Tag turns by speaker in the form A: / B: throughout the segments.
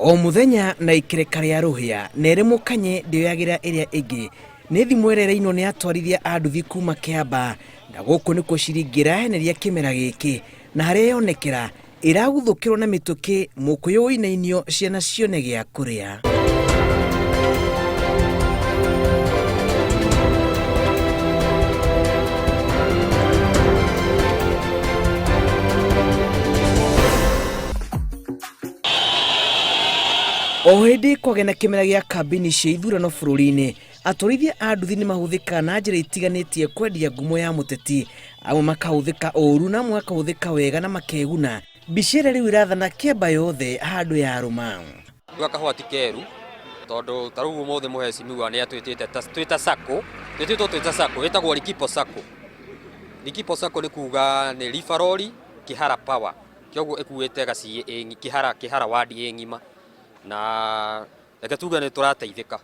A: O muthenya na ikereka ria ruhia nere mukanye ndioyagira iria ingi ni thimu erereino ni atwarithia a nduthi kuma Kiambaa na guku niko ciringira heneria kimera giki na haria yonekera iraguthukirwo na mituki mukuyu inainio ciana cione gia kuria. O hindi kwagena kimera gia kambĩinĩ cia ithurano bũrũri-inĩ, atwarithia a nduthi nĩ mahũthĩka na njĩra itiganĩtie kwendia ngumo ya mũteti, amwe makahũthĩka ũru na amwe makahũthĩka wega na makeguna. Mbica ĩrĩa rĩu ĩrathana Kiambaa yothe handũ ya arũma.
B: Kahũa ti keru tondũ tarĩu ũmũthĩ mũhecimiwa nĩ atwĩtĩte twĩta sacco, twĩtĩtwo sacco ĩtagwo Likipo sacco. Likipo sacco nĩ kuga nĩ rifaroli kĩhara power, kĩoguo ĩkuĩte gaciĩ kĩhara wadi ng'ima na reke tuge nĩ tũrateithĩka.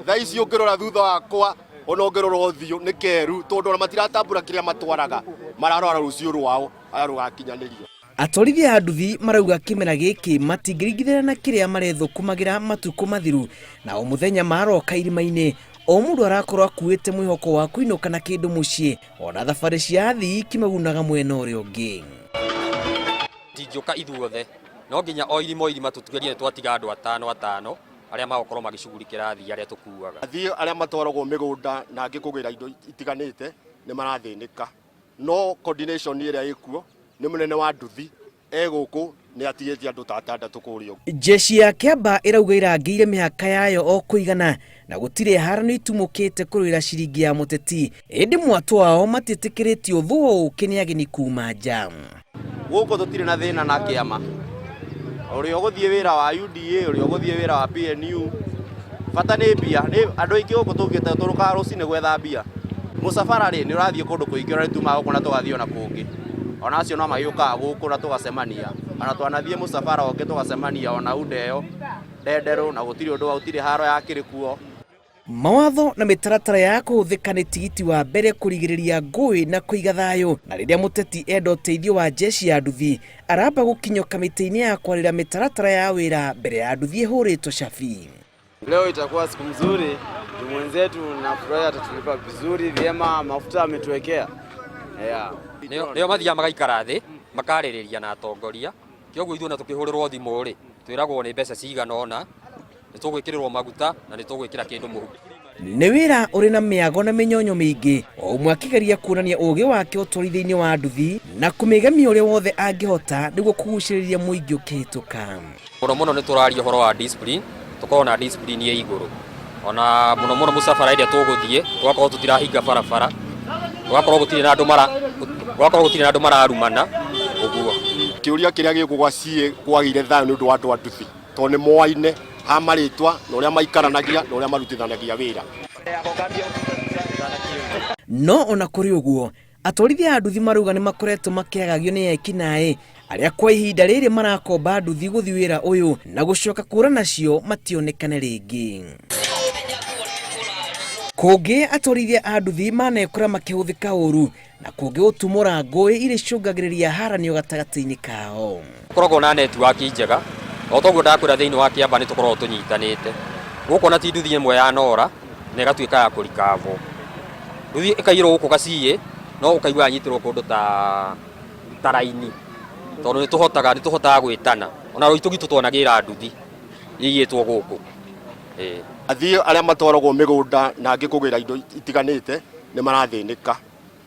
C: Thaa ici ũngĩrora thutha wakwa ona ũngĩrora ũthiũ nĩ keru tondũ ona matiratambũra kĩrĩa matwaraga, mararora rũciũ rwao aya rũgakinyanĩrio.
A: Atwarithia a nduthi marauga kimera gĩkĩ matingĩringithania na kĩrĩa marethũkũmagĩra matukũ mathiru, na o muthenya maroka irima-inĩ o mũndũ arakorwo akuĩte mwĩhoko wa kũinũka na kĩndũ mũciĩ, ona thabarĩ cia athii kimagunaga mwena ũrĩa ũngĩ.
B: Tingĩũka ithuothe no nginya o irima tũtugerie nĩ twatiga andũ atano arĩa magokorwo magĩcugurikĩra athii arĩa tũkuaga.
C: Athii arĩa matwaragwo mĩgũnda na angĩ kũgĩra indo itiganĩte nĩ marathĩnĩka, no coordination ĩrĩa ĩkuo nĩ mũnene wa nduthi egũkũ nĩ atigĩtie andũ ta atandatũ kũrĩa.
A: Jeshi ya Kiambaa ĩrauga irangĩire mĩhaka yayo o kũigana na gũtirĩ haranio itumũkĩte kũrũĩra ciringi ya mũteti, ĩndĩ mwatũ wao matiĩtĩkĩrĩtio thũ kĩnĩ ageni kuma nja.
D: Gũkũ tũtirĩ na thĩna na kĩama, ũrĩa ũgũthiĩ wĩra wa UDA, ũrĩa ũgũthiĩ wĩra wa PNU, bata nĩ mbia. Andũ aingĩ gũkũ tũngĩte tũrũkaga rũcinĩ gwetha mbia, mũcabara nĩ ũrathiĩ kũndũ kũingĩ ũrĩa tumaga gũkũ na tũgathiĩ ona kũngĩ, ona acio no magĩũkaga gũkũ na tũgacemania, ona twanathiĩ mũcabara ũngĩ tũgacemania ona Undeyo, Ndenderũ, na gũtirĩ haro ya kĩrĩkuo.
A: Mawatho na mĩtaratara ya kũhũthĩka nĩ tigiti wa mbere kũrigĩrĩria ngũĩ na kũiga thayũ, na rĩrĩa mũteti enda ũteithio wa jeshi ya nduthi aramba gũkinywo kamĩtĩ-inĩ ya kwarĩra mĩtaratara ya wĩra mbere ya nduthi ĩhũrĩtwo cabi.
E: Leo itakuwa siku mzuri, mwenzetu nafurahi atatulipa vizuri vyema, mafuta ametuwekea.
B: Nĩo mathiaga magaikara thĩ makarĩrĩria na atongoria, kĩoguo ithuĩ na tũkĩhũrĩrwo thimũ rĩ twĩragwo nĩ mbeca cigana ũna, nĩ tũgwĩkĩrĩrwo maguta na nĩ tũgwĩkĩra kĩndũ mũhuko.
A: Nĩ wĩra ũrĩ na mĩago na mĩnyonyo mĩingĩ, o ũmwe akĩgeria kuonania ũũgĩ wake ũtwarithia-inĩ wa nduthi na kũmĩgemia ũrĩa wothe angĩhota nĩguo kũgucĩrĩria mũingĩ ũkĩhĩtũka.
B: Mũno nĩ tũraria ũhoro wa discipline, tũkorwo na discipline ya igũrũ, ona mũno mũcabara ĩrĩa tũgũthiĩ tũgakorwo tũtirahinga barabara, tũgakorwo gũtirĩ na andũ mararumana ũguo.
C: Kĩũria kĩrĩa gĩkũgwa ciĩ kwagĩire thayũ nĩ ũndũ wa andũ a nduthi tondũ nĩ moaine ha marĩtwa na ũrĩa maikaranagia na ũrĩa marutithanagia wĩra.
A: No ona kũrĩ ũguo atwarithia a nduthi marauga nĩ makoretwo makĩagagio nĩ ekinaĩ arĩa kwa ihinda rĩrĩ marakomba nduthi gũthiĩ wĩra ũyũ na gũcoka kũra nacio mationekane rĩngĩ. Kũngĩ atwarithia a nduthi manekora makĩhũthĩka ũru na kũngĩ gũtumũra ngũĩ irĩ cũngagĩrĩria haranio gatagatĩ-inĩ kao.
B: Koragwo na netiwaki njega, o toguo ndakwĩra thĩinĩ wa Kiambaa nĩ tũkoragwo tũnyitanĩte. Gũkũ na ti nduthi ĩmwe ya nora na ĩgatuĩka ya kũrikabwo. Nduthi ĩkairwo gũkũ gaciĩ no ũkaigua yanyitirwo kũndũ ta raini, tondũ nĩ tũhotaga gwĩtana ona rũitũ gitu twanagĩra nduthi igĩtwo gũkũ.
C: Athii arĩa matwaragwo mĩgũnda na angĩ kũgĩra indo itiganĩte nĩ marathĩnĩka,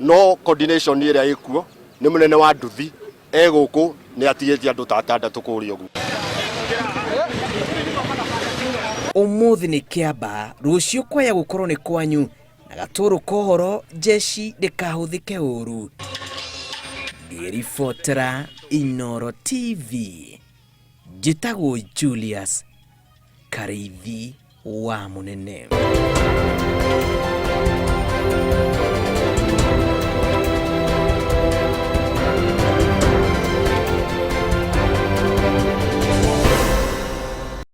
C: no coordination ĩrĩa ĩkuo nĩ mũnene wa nduthi egũkũ nĩ atigĩtie andũ ta atandatũ kũrĩa ũguo.
A: Ũmũthĩ nĩ Kiambaa, rũciũ kwaya gũkorwo nĩ kwanyu, na gatũrũ kohoro jeshi ndĩkahũthĩke ũru. Ngĩribotera Inooro TV, njĩtagwo Julius Karĩithi wa Mũnene.